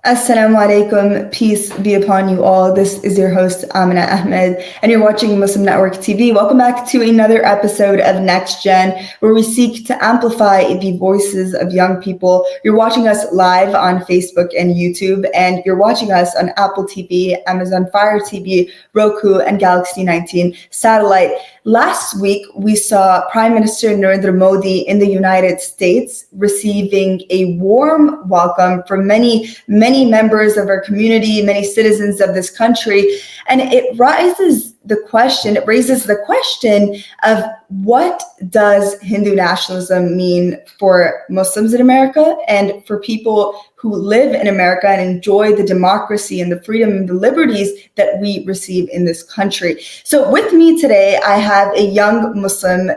Assalamu alaikum, peace be upon you all. This is your host, Aminah Ahmed, and you're watching Muslim Network TV. Welcome back to another episode of Next Gen, where we seek to amplify the voices of young people. You're watching us live on Facebook and YouTube, and you're watching us on Apple TV, Amazon Fire TV, Roku, and Galaxy 19 satellite. Last week, we saw Prime Minister Narendra Modi in the United States receiving a warm welcome from many members of our community, many citizens of this country. And it raises the question of what does Hindu nationalism mean for Muslims in America and for people who live in America and enjoy the democracy and the freedom and the liberties that we receive in this country. So with me today, I have a young Muslim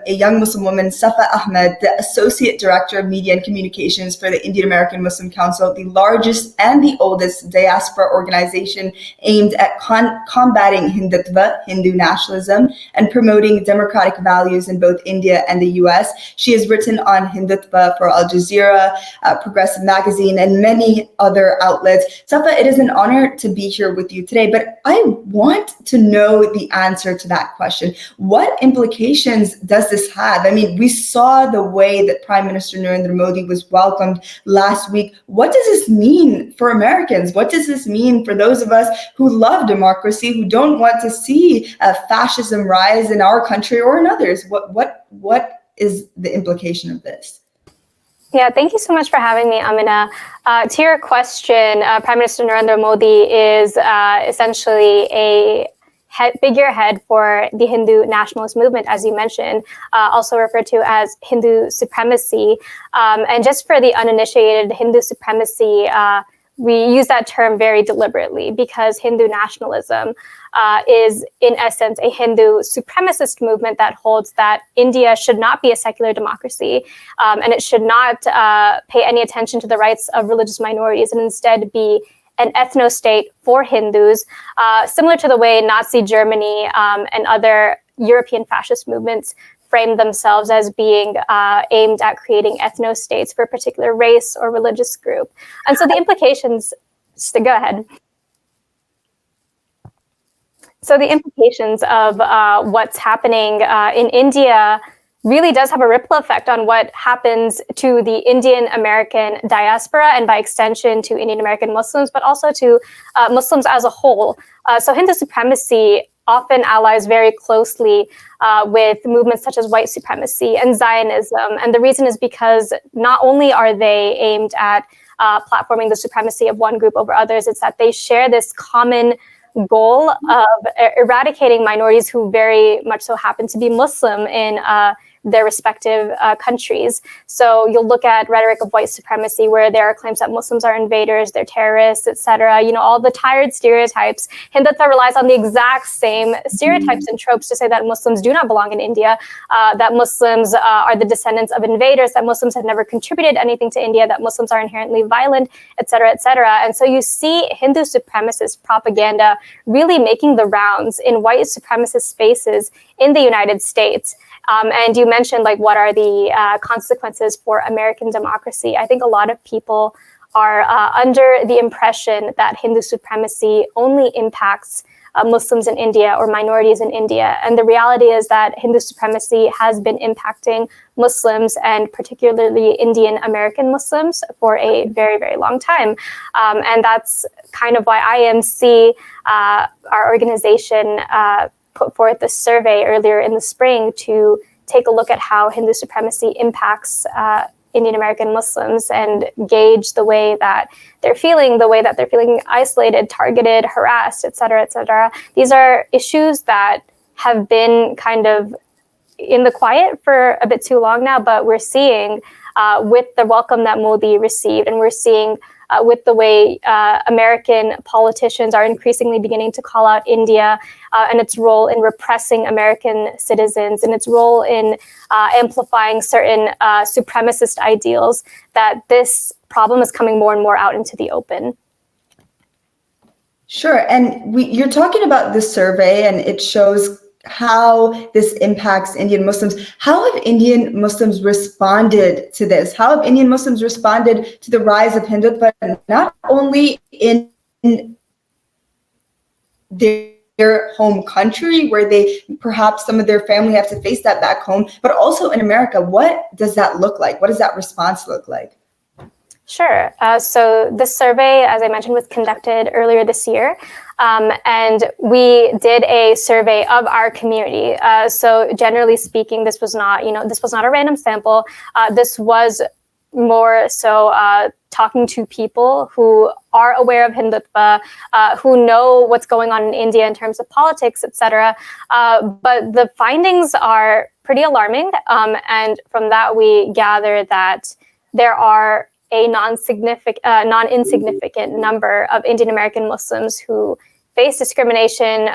woman, Safa Ahmed, the Associate Director of Media and Communications for the Indian American Muslim Council, the largest and the oldest diaspora organization aimed at combating Hindutva, Hindu nationalism, and promoting democratic values in both India and the US. She has written on Hindutva for Al Jazeera, Progressive Magazine, and many other outlets. Safa, it is an honor to be here with you today, but I want to know the answer to that question. What implications does this have? I mean, we saw the way that Prime Minister Narendra Modi was welcomed last week. What does this mean for Americans? What does this mean for those of us who love democracy, who don't want to see fascism rise in our country or in others? What is the implication of this? Yeah, thank you so much for having me, Aminah. To your question, Prime Minister Narendra Modi is essentially a figurehead for the Hindu nationalist movement, as you mentioned, also referred to as Hindu supremacy. And just for the uninitiated, Hindu supremacy, we use that term very deliberately because Hindu nationalism is, in essence, a Hindu supremacist movement that holds that India should not be a secular democracy, and it should not pay any attention to the rights of religious minorities and instead be an ethno-state for Hindus, similar to the way Nazi Germany and other European fascist movements framed themselves as being aimed at creating ethno-states for a particular race or religious group. And so the implications, go ahead. So the implications of what's happening in India really does have a ripple effect on what happens to the Indian American diaspora and by extension to Indian American Muslims, but also to Muslims as a whole. So Hindu supremacy often allies very closely with movements such as white supremacy and Zionism. And the reason is because not only are they aimed at platforming the supremacy of one group over others, it's that they share this common goal of eradicating minorities who very much so happen to be Muslim in their respective countries. So you'll look at rhetoric of white supremacy where there are claims that Muslims are invaders, they're terrorists, etc. You know, all the tired stereotypes. Hindutva relies on the exact same stereotypes and tropes to say that Muslims do not belong in India, that Muslims are the descendants of invaders, that Muslims have never contributed anything to India, that Muslims are inherently violent, etc., etc. And so you see Hindu supremacist propaganda really making the rounds in white supremacist spaces in the United States. And you mentioned, like, what are the consequences for American democracy? I think a lot of people are under the impression that Hindu supremacy only impacts Muslims in India or minorities in India. And the reality is that Hindu supremacy has been impacting Muslims and particularly Indian American Muslims for a very, very long time. And that's kind of why IMC, our organization, put forth this survey earlier in the spring to take a look at how Hindu supremacy impacts Indian American Muslims and gauge the way that they're feeling isolated, targeted, harassed, et cetera, et cetera. These are issues that have been kind of in the quiet for a bit too long now, but we're seeing with the welcome that Modi received, and we're seeing with the way American politicians are increasingly beginning to call out India and its role in repressing American citizens and its role in amplifying certain supremacist ideals, that this problem is coming more and more out into the open. Sure. And you're talking about this survey, and it shows how this impacts Indian Muslims. How have Indian Muslims responded to this? How have Indian Muslims responded to the rise of Hindutva, not only in their home country, where they perhaps some of their family have to face that back home, but also in America? What does that look like? What does that response look like? Sure. So this survey, as I mentioned, was conducted earlier this year. And we did a survey of our community. So generally speaking, this was not a random sample. This was more so talking to people who are aware of Hindutva, who know what's going on in India in terms of politics, etc. But the findings are pretty alarming. And from that, we gather that there are a non-insignificant number of Indian American Muslims who face discrimination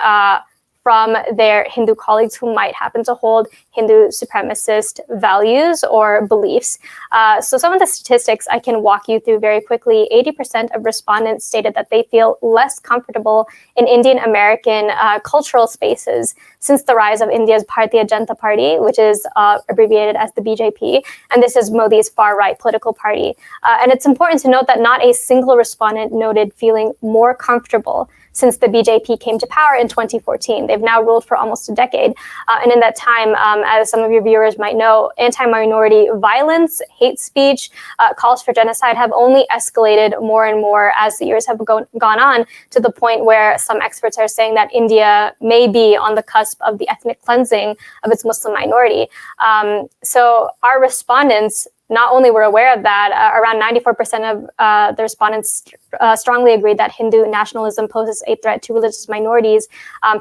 from their Hindu colleagues who might happen to hold Hindu supremacist values or beliefs. So some of the statistics I can walk you through very quickly. 80% of respondents stated that they feel less comfortable in Indian American cultural spaces since the rise of India's Bharatiya Janata Party, which is abbreviated as the BJP, and this is Modi's far-right political party. And it's important to note that not a single respondent noted feeling more comfortable since the BJP came to power in 2014. They've now ruled for almost a decade. And in that time, as some of your viewers might know, anti-minority violence, hate speech, calls for genocide have only escalated more and more as the years have gone on, to the point where some experts are saying that India may be on the cusp of the ethnic cleansing of its Muslim minority. So our respondents not only were aware of that, around 94% of the respondents strongly agreed that Hindu nationalism poses a threat to religious minorities,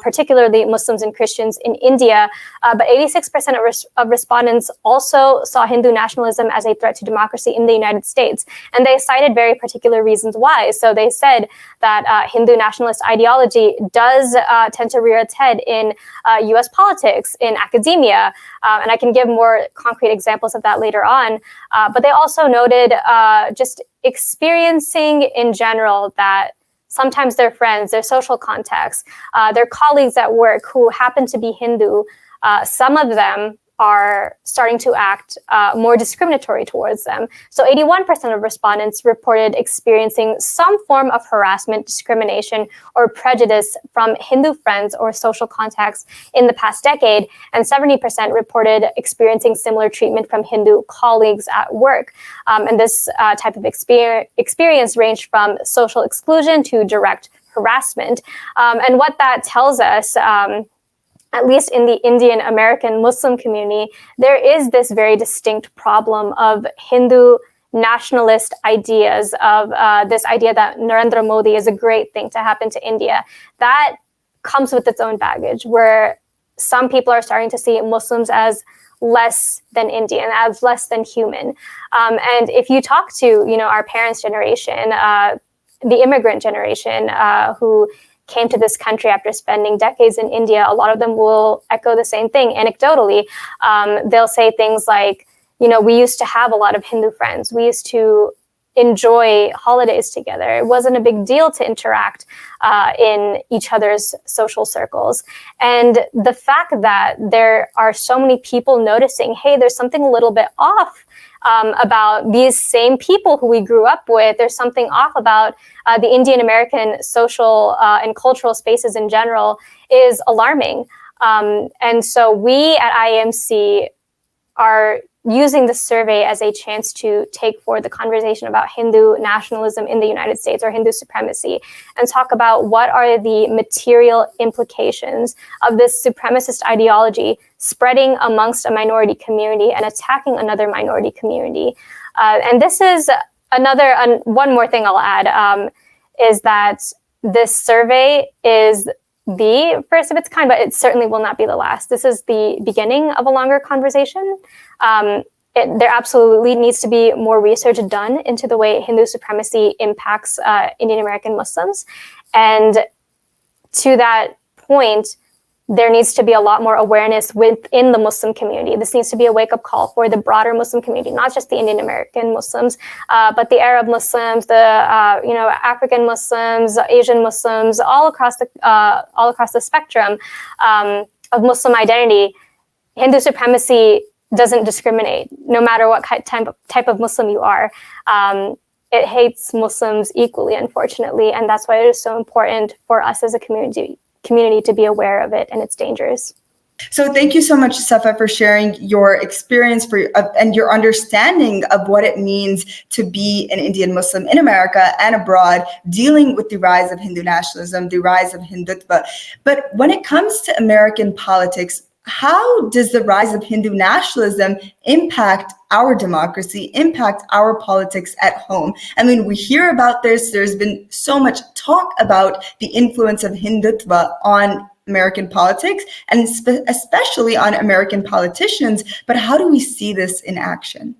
particularly Muslims and Christians in India. But 86% of respondents also saw Hindu nationalism as a threat to democracy in the United States. And they cited very particular reasons why. So they said that Hindu nationalist ideology does tend to rear its head in US politics, in academia. And I can give more concrete examples of that later on. But they also noted just experiencing in general that sometimes their friends, their social contacts, their colleagues at work who happen to be Hindu, some of them are starting to act more discriminatory towards them. So 81% of respondents reported experiencing some form of harassment, discrimination, or prejudice from Hindu friends or social contacts in the past decade, and 70% reported experiencing similar treatment from Hindu colleagues at work. And this type of experience ranged from social exclusion to direct harassment. And what that tells us, at least in the Indian American Muslim community, there is this very distinct problem of Hindu nationalist ideas, of this idea that Narendra Modi is a great thing to happen to India. That comes with its own baggage, where some people are starting to see Muslims as less than Indian, as less than human. And if you talk to, our parents' generation, the immigrant generation, who came to this country after spending decades in India, a lot of them will echo the same thing. Anecdotally, they'll say things like, we used to have a lot of Hindu friends. We used to enjoy holidays together. It wasn't a big deal to interact in each other's social circles. And the fact that there are so many people noticing, hey, there's something a little bit off about these same people who we grew up with. There's something off about the Indian American social and cultural spaces in general is alarming. And so we at IAMC are using the survey as a chance to take forward the conversation about Hindu nationalism in the United States, or Hindu supremacy, and talk about what are the material implications of this supremacist ideology spreading amongst a minority community and attacking another minority community. And this is one more thing I'll add, is that this survey is the first of its kind, but it certainly will not be the last. This is the beginning of a longer conversation. There absolutely needs to be more research done into the way Hindu supremacy impacts Indian American Muslims. And to that point, there needs to be a lot more awareness within the Muslim community. This needs to be a wake-up call for the broader Muslim community, not just the Indian American Muslims, but the Arab Muslims, the African Muslims, Asian Muslims, all across the spectrum of Muslim identity, Hindu supremacy doesn't discriminate, no matter what type of Muslim you are. It hates Muslims equally, unfortunately, and that's why it is so important for us as a community to be aware of it and its dangers. So thank you so much, Safa, for sharing your experience and your understanding of what it means to be an Indian Muslim in America and abroad, dealing with the rise of Hindu nationalism, the rise of Hindutva. But when it comes to American politics, how does the rise of Hindu nationalism impact our democracy, impact our politics at home? I mean, we hear about this. There's been so much talk about the influence of Hindutva on American politics and especially on American politicians. But how do we see this in action?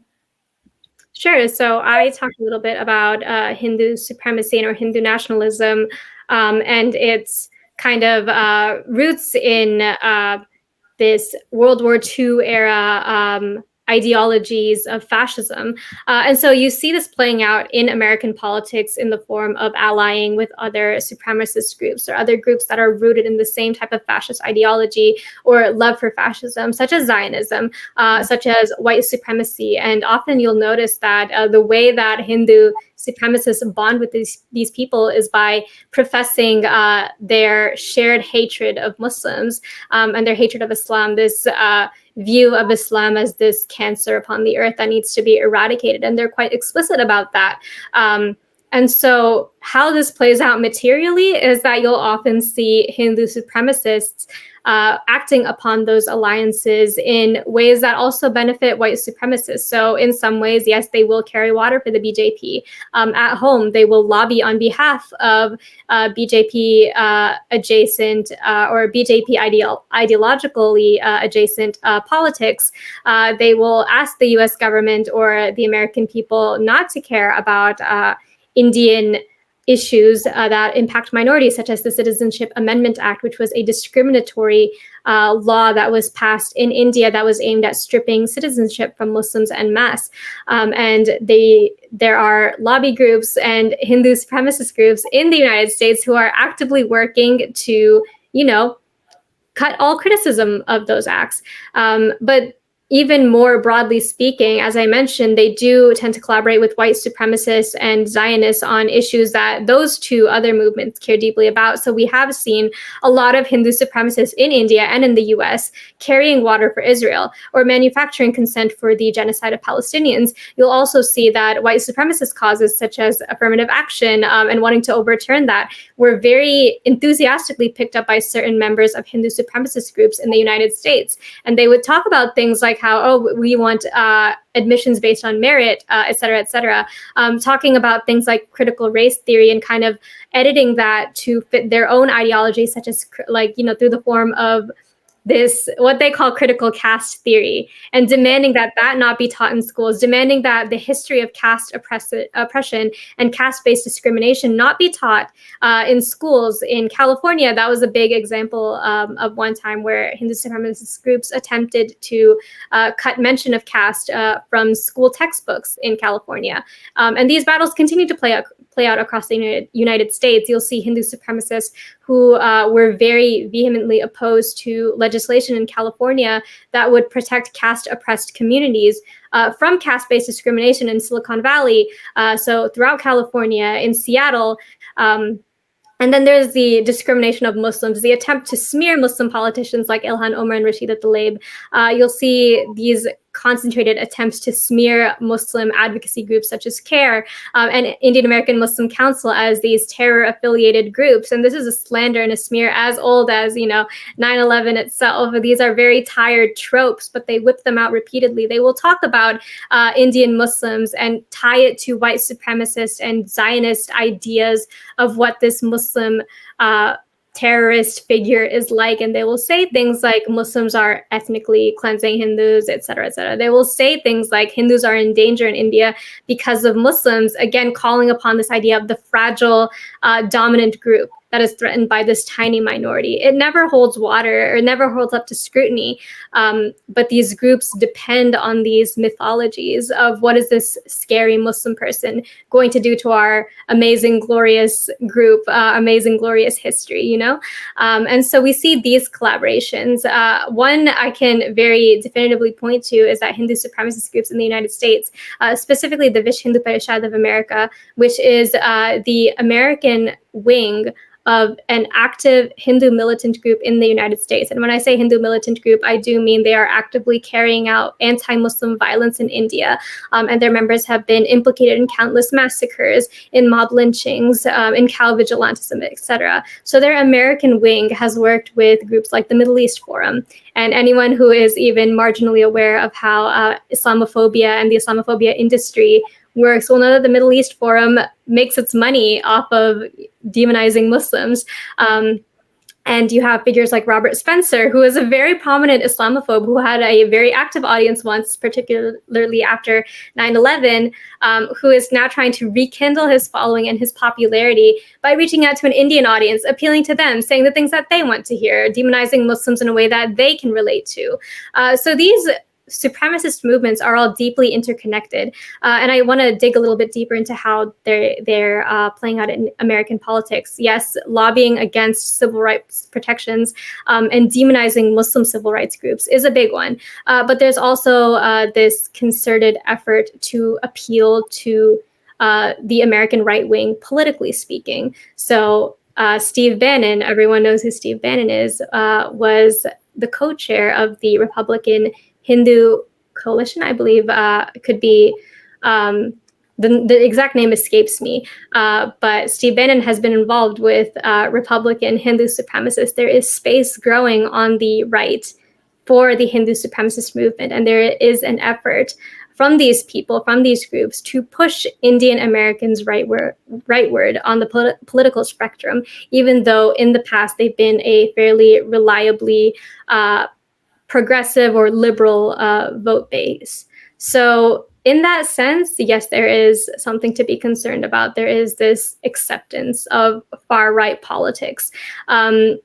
Sure. So I talked a little bit about Hindu supremacy or Hindu nationalism and its kind of roots in this World War II era ideologies of fascism. And so you see this playing out in American politics in the form of allying with other supremacist groups or other groups that are rooted in the same type of fascist ideology or love for fascism, such as Zionism, such as white supremacy. And often you'll notice that the way that Hindu supremacists bond with these people is by professing their shared hatred of Muslims and their hatred of Islam, this view of Islam as this cancer upon the earth that needs to be eradicated. And they're quite explicit about that. And so how this plays out materially is that you'll often see Hindu supremacists acting upon those alliances in ways that also benefit white supremacists. So in some ways, yes, they will carry water for the BJP. At home, they will lobby on behalf of BJP adjacent or BJP ideologically adjacent politics. They will ask the US government or the American people not to care about Indian issues that impact minorities, such as the Citizenship Amendment Act, which was a discriminatory law that was passed in India that was aimed at stripping citizenship from Muslims en masse. And there are lobby groups and Hindu supremacist groups in the United States who are actively working to, cut all criticism of those acts. But even more broadly speaking, as I mentioned, they do tend to collaborate with white supremacists and Zionists on issues that those two other movements care deeply about. So we have seen a lot of Hindu supremacists in India and in the US carrying water for Israel or manufacturing consent for the genocide of Palestinians. You'll also see that white supremacist causes such as affirmative action and wanting to overturn that were very enthusiastically picked up by certain members of Hindu supremacist groups in the United States. And they would talk about things like how, we want admissions based on merit, et cetera, talking about things like critical race theory and kind of editing that to fit their own ideology, such as through the form of this, what they call critical caste theory, and demanding that not be taught in schools, demanding that the history of caste oppression and caste-based discrimination not be taught in schools. In California, that was a big example of one time where Hindu supremacist groups attempted to cut mention of caste from school textbooks in California. And these battles continue to play out across the United States. You'll see Hindu supremacists who were very vehemently opposed to legislation in California that would protect caste-oppressed communities from caste-based discrimination in Silicon Valley. So throughout California, in Seattle, and then there's the discrimination of Muslims, the attempt to smear Muslim politicians like Ilhan Omar and Rashida Tlaib. You'll see these concentrated attempts to smear Muslim advocacy groups such as CARE and Indian American Muslim Council as these terror-affiliated groups. And this is a slander and a smear as old as, 9/11 itself. These are very tired tropes, but they whip them out repeatedly. They will talk about Indian Muslims and tie it to white supremacist and Zionist ideas of what this Muslim terrorist figure is like, and they will say things like Muslims are ethnically cleansing Hindus, et cetera, et cetera. They will say things like Hindus are in danger in India because of Muslims, again, calling upon this idea of the fragile dominant group that is threatened by this tiny minority. It never holds water or never holds up to scrutiny. But these groups depend on these mythologies of what is this scary Muslim person going to do to our amazing, glorious group, amazing, glorious history, you know? And so we see these collaborations. One I can very definitively point to is that Hindu supremacist groups in the United States, specifically the Vishwa Hindu Parishad of America, which is the American wing of an active Hindu militant group in the United States. And when I say Hindu militant group, I do mean they are actively carrying out anti-Muslim violence in India. And their members have been implicated in countless massacres, in mob lynchings, in cow vigilantism, etc. So their American wing has worked with groups like the Middle East Forum. And anyone who is even marginally aware of how Islamophobia and the Islamophobia industry works will know that the Middle East Forum makes its money off of demonizing Muslims. And you have figures like Robert Spencer, who is a very prominent Islamophobe who had a very active audience once, particularly after 9/11, who is now trying to rekindle his following and his popularity by reaching out to an Indian audience, appealing to them, saying the things that they want to hear, demonizing Muslims in a way that they can relate to. So these supremacist movements are all deeply interconnected. And I want to dig a little bit deeper into how they're playing out in American politics. Yes, lobbying against civil rights protections and demonizing Muslim civil rights groups is a big one. But there's also this concerted effort to appeal to the American right wing, politically speaking. So Steve Bannon, everyone knows who Steve Bannon is, was the co-chair of the Republican Hindu Coalition, I believe. Could be, the exact name escapes me, but Steve Bannon has been involved with Republican Hindu supremacists. There is space growing on the right for the Hindu supremacist movement, and there is an effort from these people, from these groups, to push Indian Americans rightward on the political spectrum, even though in the past they've been a fairly reliably progressive or liberal vote base. So in that sense, yes, there is something to be concerned about. There is this acceptance of far-right politics and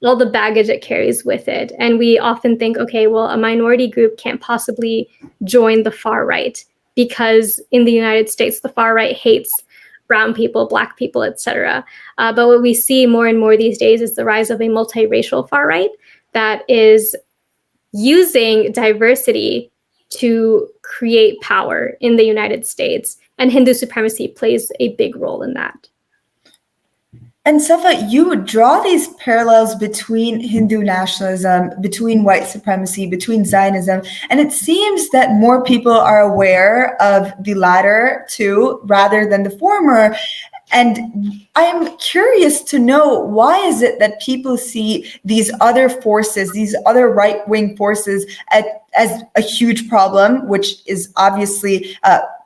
all the baggage it carries with it. And we often think, okay, well, a minority group can't possibly join the far right because in the United States, the far right hates brown people, Black people, etc. But what we see more and more these days is the rise of a multiracial far right that is using diversity to create power in the United States. And Hindu supremacy plays a big role in that. And Safa, you draw these parallels between Hindu nationalism, between white supremacy, between Zionism, and it seems that more people are aware of the latter two rather than the former. And I'm curious to know, why is it that people see these other forces, these other right-wing forces as a huge problem, which is obviously,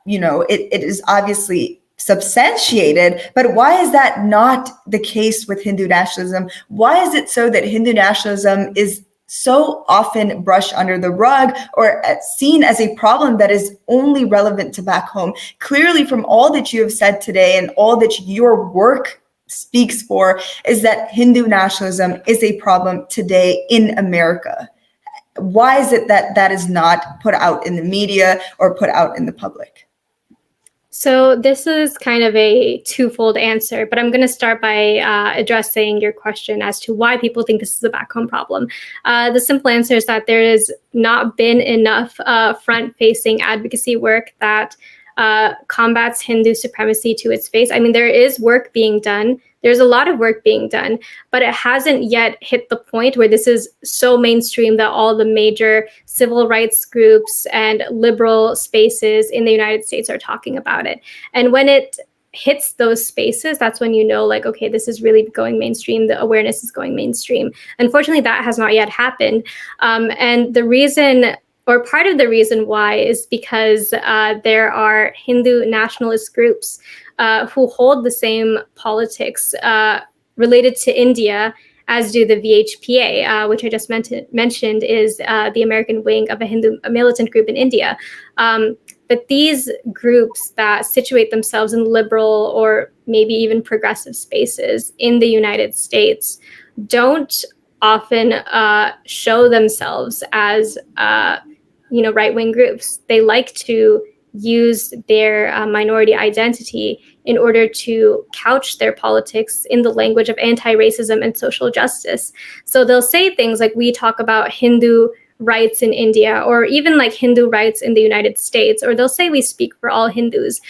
it is obviously substantiated, but why is that not the case with Hindu nationalism? Why is it so that Hindu nationalism is so often brushed under the rug or seen as a problem that is only relevant to back home? Clearly, from all that you have said today and all that your work speaks for, is that Hindu nationalism is a problem today in America. Why is it that that is not put out in the media or put out in the public? So this is kind of a twofold answer, but I'm going to start by addressing your question as to why people think this is a back home problem. The simple answer is that there has not been enough front-facing advocacy work that combats Hindu supremacy to its face. I mean, there is work being done. There's a lot of work being done, but it hasn't yet hit the point where this is so mainstream that all the major civil rights groups and liberal spaces in the United States are talking about it. And when it hits those spaces, that's when you know, like, okay, this is really going mainstream. The awareness is going mainstream. Unfortunately, that has not yet happened. And the reason, or part of the reason why, is because there are Hindu nationalist groups who hold the same politics related to India as do the VHPA, which I just mentioned is the American wing of a Hindu militant group in India. But these groups that situate themselves in liberal or maybe even progressive spaces in the United States don't often show themselves as right-wing groups. They like to use their minority identity in order to couch their politics in the language of anti-racism and social justice. So they'll say things like, we talk about Hindu rights in India, or even like Hindu rights in the United States, or they'll say we speak for all Hindus,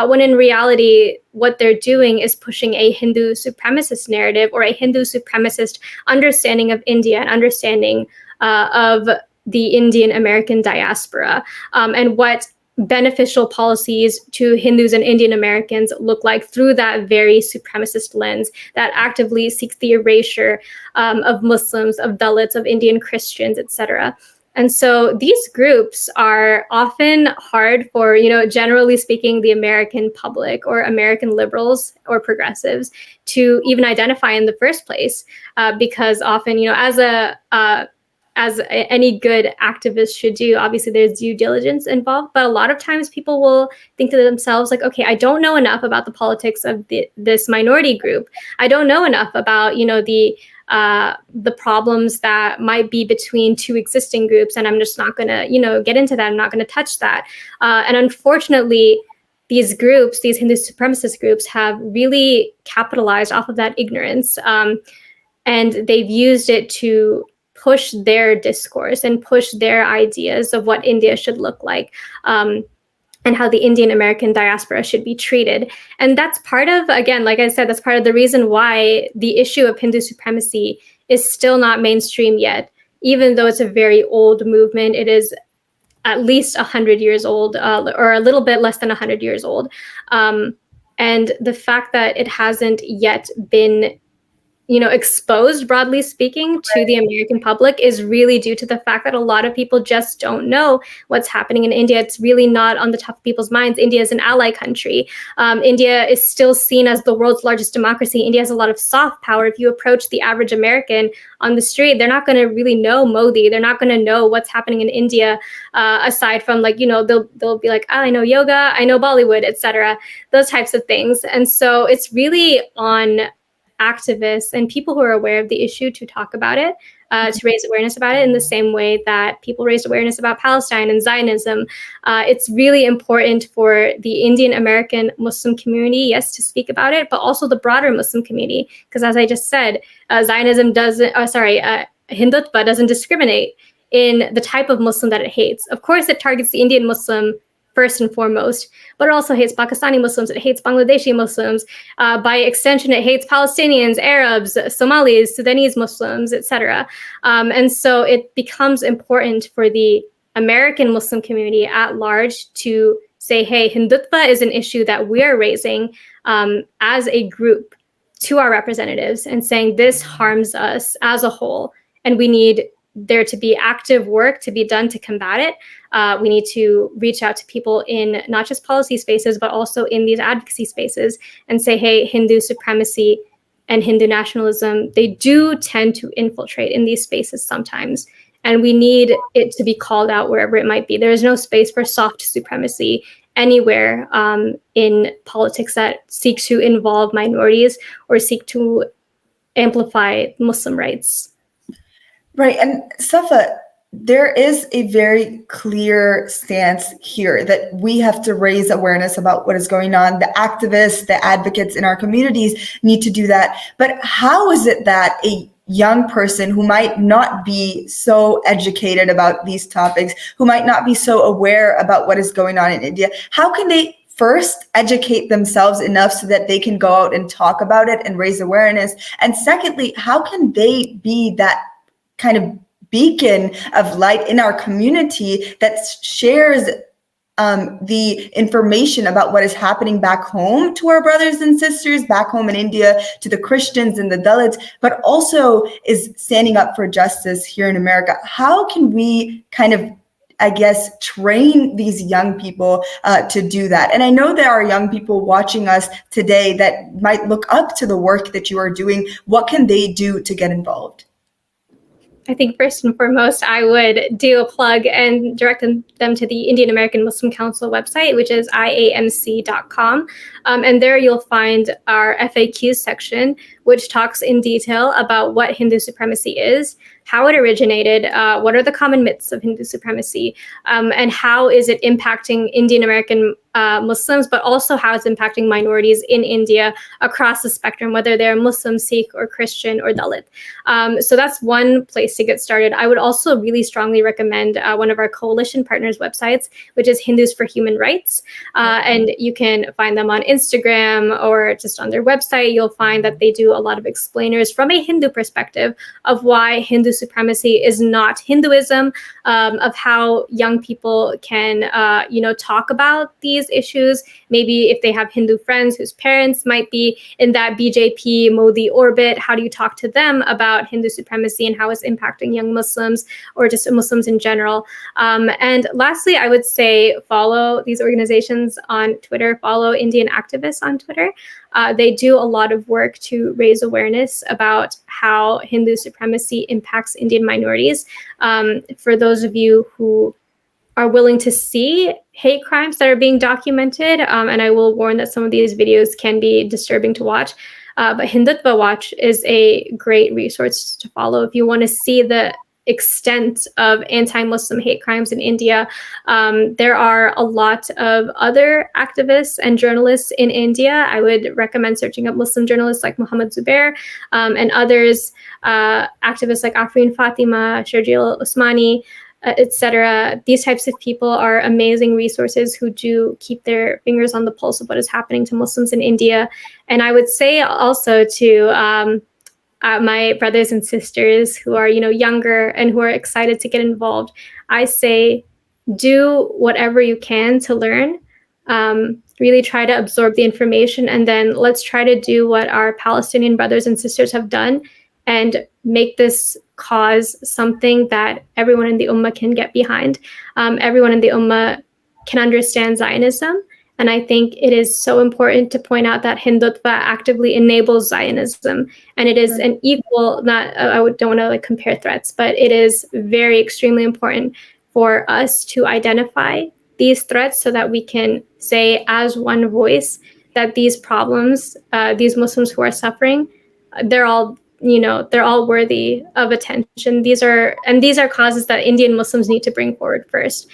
when in reality, what they're doing is pushing a Hindu supremacist narrative or a Hindu supremacist understanding of India and understanding of the Indian American diaspora, and what beneficial policies to Hindus and Indian Americans look like through that very supremacist lens that actively seeks the erasure of Muslims, of Dalits, of Indian Christians, etc. And so these groups are often hard for, generally speaking, the American public or American liberals or progressives to even identify in the first place, because often, as any good activist should do, obviously there's due diligence involved, but a lot of times people will think to themselves like, okay, I don't know enough about the politics of this minority group. I don't know enough about, the problems that might be between two existing groups, and I'm just not going to, get into that. I'm not going to touch that. And unfortunately, these groups, these Hindu supremacist groups, have really capitalized off of that ignorance, and they've used it to push their discourse and push their ideas of what India should look like, and how the Indian American diaspora should be treated. And that's part of, again, like I said, that's part of the reason why the issue of Hindu supremacy is still not mainstream yet, even though it's a very old movement. It is at least 100 years old, or a little bit less than 100 years old. And the fact that it hasn't yet been exposed, broadly speaking, to the American public is really due to the fact that a lot of people just don't know what's happening in India. It's really not on the top of people's minds. India is an ally country. India is still seen as the world's largest democracy. India has a lot of soft power. If you approach the average American on the street, they're not going to really know Modi. They're not going to know what's happening in India, aside from they'll be like, I know yoga, I know Bollywood, etc. Those types of things. And so it's really on activists and people who are aware of the issue to talk about it, to raise awareness about it in the same way that people raised awareness about Palestine and Zionism. It's really important for the Indian American Muslim community, yes, to speak about it, but also the broader Muslim community, because as I just said, Hindutva doesn't discriminate in the type of Muslim that it hates. Of course, it targets the Indian Muslim first and foremost, but it also hates Pakistani Muslims, it hates Bangladeshi Muslims, by extension it hates Palestinians, Arabs, Somalis, Sudanese Muslims, etc. And so it becomes important for the American Muslim community at large to say, hey, Hindutva is an issue that we're raising as a group to our representatives and saying this harms us as a whole, and we need there to be active work to be done to combat it. We need to reach out to people in not just policy spaces, but also in these advocacy spaces and say, hey, Hindu supremacy and Hindu nationalism, they do tend to infiltrate in these spaces sometimes. And we need it to be called out wherever it might be. There is no space for soft supremacy anywhere in politics that seeks to involve minorities or seek to amplify Muslim rights. Right. And Safa, there is a very clear stance here that we have to raise awareness about what is going on. The activists, the advocates in our communities need to do that. But how is it that a young person who might not be so educated about these topics, who might not be so aware about what is going on in India, how can they first educate themselves enough so that they can go out and talk about it and raise awareness? And secondly, how can they be that kind of beacon of light in our community that shares the information about what is happening back home to our brothers and sisters back home in India, to the Christians and the Dalits, but also is standing up for justice here in America? How can we kind of, I guess, train these young people to do that? And I know there are young people watching us today that might look up to the work that you are doing. What can they do to get involved? I think first and foremost, I would do a plug and direct them to the Indian American Muslim Council website, which is iamc.com. And there you'll find our FAQ section, which talks in detail about what Hindu supremacy is, how it originated, what are the common myths of Hindu supremacy, and how is it impacting Indian American Muslims, but also how it's impacting minorities in India across the spectrum, whether they're Muslim, Sikh, or Christian, or Dalit. So that's one place to get started. I would also really strongly recommend one of our coalition partners' websites, which is Hindus for Human Rights. And you can find them on Instagram or just on their website. You'll find that they do a lot of explainers from a Hindu perspective of why Hindu supremacy is not Hinduism, of how young people can, talk about these issues. Maybe if they have Hindu friends whose parents might be in that BJP Modi orbit, how do you talk to them about Hindu supremacy and how it's impacting young Muslims or just Muslims in general? And lastly, I would say follow these organizations on Twitter, follow Indian activists on Twitter. They do a lot of work to raise awareness about how Hindu supremacy impacts Indian minorities. For those of you who are willing to see hate crimes that are being documented, and I will warn that some of these videos can be disturbing to watch, but Hindutva Watch is a great resource to follow if you want to see the extent of anti-Muslim hate crimes in India. There are a lot of other activists and journalists in India. I would recommend searching up Muslim journalists like Muhammad Zubair and others, activists like Afreen Fatima, Sharjeel Usmani, etc. These types of people are amazing resources who do keep their fingers on the pulse of what is happening to Muslims in India. And I would say also to my brothers and sisters who are, younger and who are excited to get involved, I say, do whatever you can to learn. Really try to absorb the information, and then let's try to do what our Palestinian brothers and sisters have done and make this cause something that everyone in the Ummah can get behind. Everyone in the Ummah can understand Zionism. And I think it is so important to point out that Hindutva actively enables Zionism. And it is an equal, don't want to compare threats, but it is very extremely important for us to identify these threats so that we can say as one voice that these problems, these Muslims who are suffering, they're all worthy of attention. These are causes that Indian Muslims need to bring forward first.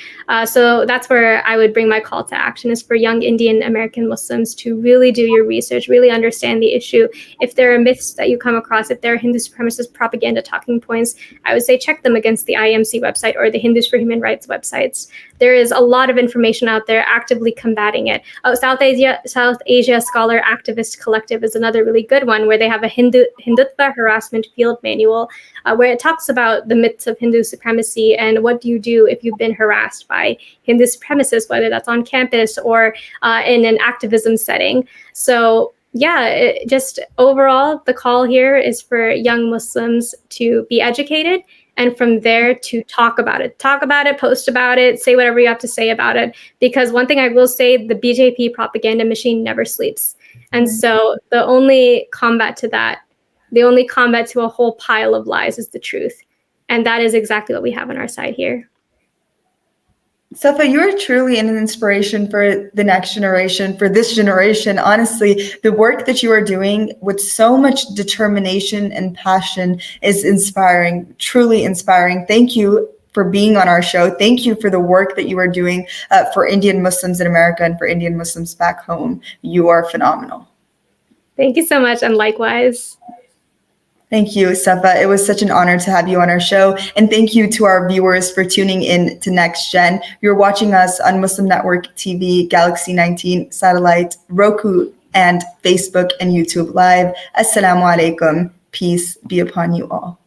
So that's where I would bring my call to action, is for young Indian American Muslims to really do your research, really understand the issue. If there are myths that you come across, if there are Hindu supremacist propaganda talking points, I would say check them against the IMC website or the Hindus for Human Rights websites. There is a lot of information out there actively combating it. South Asia Scholar Activist Collective is another really good one, where they have a Hindutva harassment field manual, where it talks about the myths of Hindu supremacy and what do you do if you've been harassed by Hindu supremacists, whether that's on campus or in an activism setting. So just overall, the call here is for young Muslims to be educated, and from there to talk about it, post about it, say whatever you have to say about it. Because one thing I will say, the BJP propaganda machine never sleeps. And so the only combat to a whole pile of lies is the truth. And that is exactly what we have on our side here. Safa, you are truly an inspiration for the next generation, for this generation. Honestly, the work that you are doing with so much determination and passion is inspiring, truly inspiring. Thank you for being on our show. Thank you for the work that you are doing for Indian Muslims in America and for Indian Muslims back home. You are phenomenal. Thank you so much, and likewise. Thank you, Safa. It was such an honor to have you on our show. And thank you to our viewers for tuning in to Next Gen. You're watching us on Muslim Network TV, Galaxy 19 Satellite, Roku, and Facebook and YouTube Live. Assalamu alaikum. Peace be upon you all.